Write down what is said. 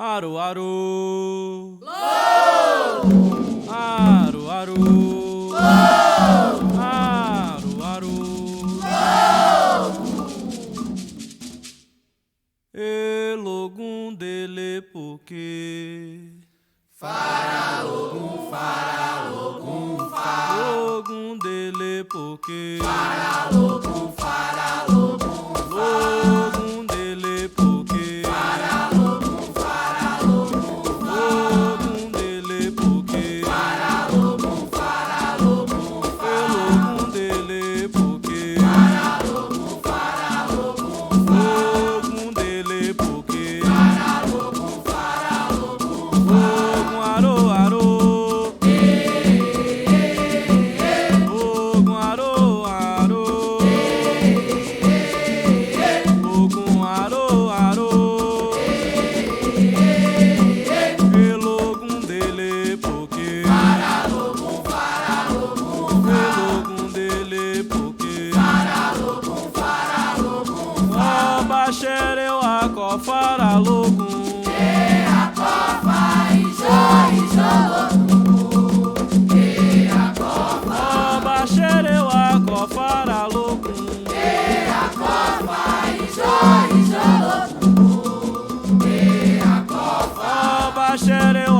Aro, aro. Lou! Aro, aro. Lou! Aro, aro. Lou! Elogum dele porque Fará logum, fará logum, fará logum dele porque logum, fará logum, logum dele porque fará logum, fará logum, logum dele porque fará logum, fará logum, logum dele porque fará logum, fará logum, logum dele porque fará logum, fará logum, logum aro aro logum aro aro logum aro aro logum dele porque fará logum, fará logum, logum dele porque fará logum, fará logum, Ọba xereu akọ fara logum a copa e jó logum, a copa, Ọba xereu akọ fara logum a copa e jó logum, a copa. Ọba xereu